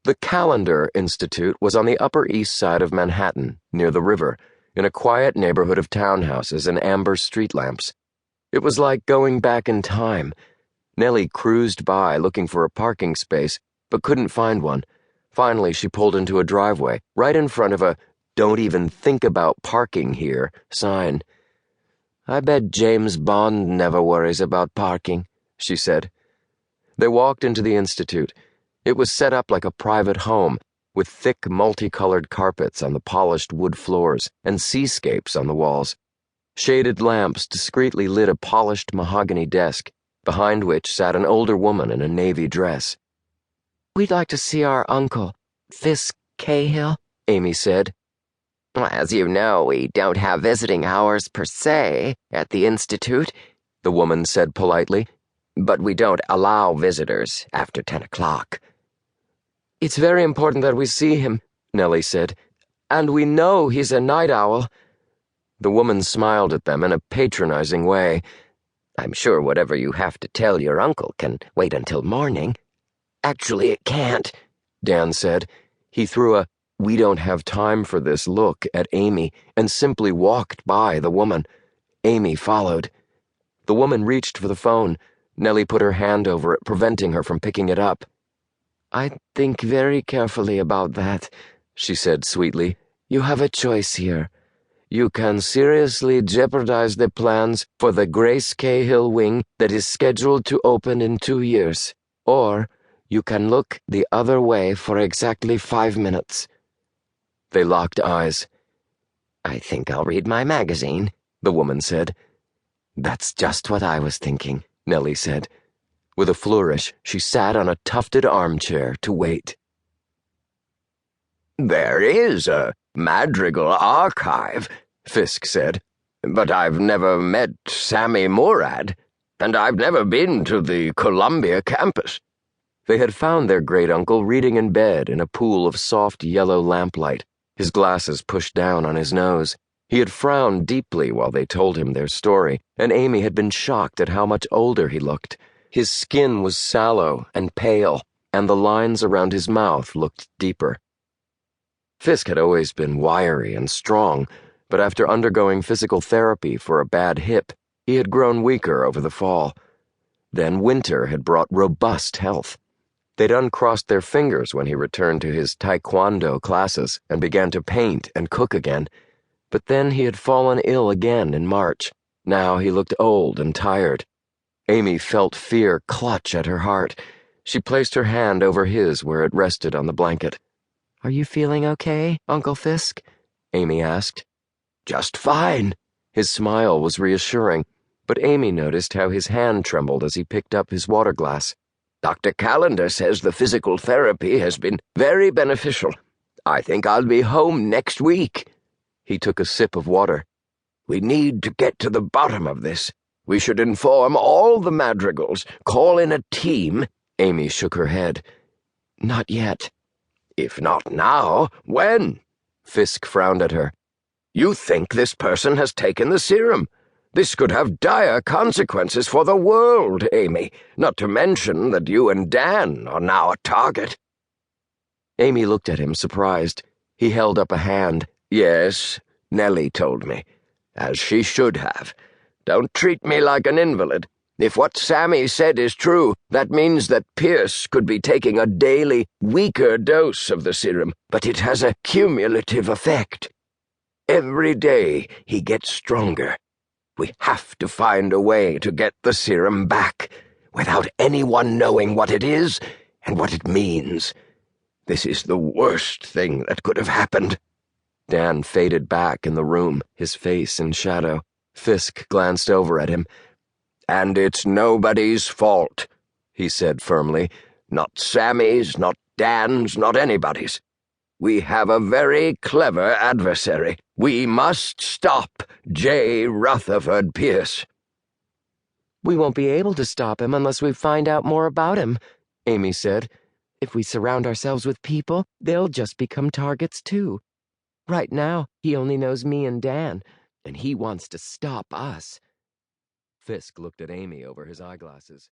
The Calendar Institute was on the Upper East Side of Manhattan, near the river, in a quiet neighborhood of townhouses and amber street lamps. It was like going back in time. Nellie cruised by looking for a parking space, but couldn't find one. Finally, she pulled into a driveway, right in front of a "Don't even think about parking here" sign. "I bet James Bond never worries about parking," she said. They walked into the Institute. It was set up like a private home, with thick, multicolored carpets on the polished wood floors and seascapes on the walls. Shaded lamps discreetly lit a polished mahogany desk, behind which sat an older woman in a navy dress. "We'd like to see our uncle, Fisk Cahill," Amy said. "As you know, we don't have visiting hours per se at the Institute," the woman said politely, "but we don't allow visitors after 10 o'clock. "It's very important that we see him," Nellie said, "and we know he's a night owl." The woman smiled at them in a patronizing way. "I'm sure whatever you have to tell your uncle can wait until morning." "Actually, it can't," Dan said. He threw a "we don't have time for this" look at Amy and simply walked by the woman. Amy followed. The woman reached for the phone. Nellie put her hand over it, preventing her from picking it up. "I'd think very carefully about that," she said sweetly. "You have a choice here. You can seriously jeopardize the plans for the Grace Cahill wing that is scheduled to open in 2 years, or you can look the other way for exactly 5 minutes." They locked eyes. "I think I'll read my magazine," the woman said. "That's just what I was thinking," Nellie said. With a flourish, she sat on a tufted armchair to wait. "There is a madrigal archive," Fisk said, "but I've never met Sammy Morad, and I've never been to the Columbia campus." They had found their great-uncle reading in bed in a pool of soft yellow lamplight, his glasses pushed down on his nose. He had frowned deeply while they told him their story, and Amy had been shocked at how much older he looked. His skin was sallow and pale, and the lines around his mouth looked deeper. Fisk had always been wiry and strong, but after undergoing physical therapy for a bad hip, he had grown weaker over the fall. Then winter had brought robust health. They'd uncrossed their fingers when he returned to his taekwondo classes and began to paint and cook again. But then he had fallen ill again in March. Now he looked old and tired. Amy felt fear clutch at her heart. She placed her hand over his where it rested on the blanket. "Are you feeling okay, Uncle Fisk?" Amy asked. "Just fine." His smile was reassuring, but Amy noticed how his hand trembled as he picked up his water glass. "Dr. Calendar says the physical therapy has been very beneficial. I think I'll be home next week." He took a sip of water. "We need to get to the bottom of this. We should inform all the madrigals, call in a team." Amy shook her head. "Not yet." "If not now, when?" Fisk frowned at her. "You think this person has taken the serum. This could have dire consequences for the world, Amy, not to mention that you and Dan are now a target." Amy looked at him, surprised. He held up a hand. "Yes, Nellie told me, as she should have. Don't treat me like an invalid. If what Sammy said is true, that means that Pierce could be taking a daily, weaker dose of the serum, but it has a cumulative effect. Every day he gets stronger. We have to find a way to get the serum back, without anyone knowing what it is and what it means. This is the worst thing that could have happened." Dan faded back in the room, his face in shadow. Fisk glanced over at him. "And it's nobody's fault," he said firmly. "Not Sammy's, not Dan's, not anybody's. We have a very clever adversary. We must stop J. Rutherford Pierce." "We won't be able to stop him unless we find out more about him," Amy said. "If we surround ourselves with people, they'll just become targets too. Right now, he only knows me and Dan, and he wants to stop us." Fisk looked at Amy over his eyeglasses.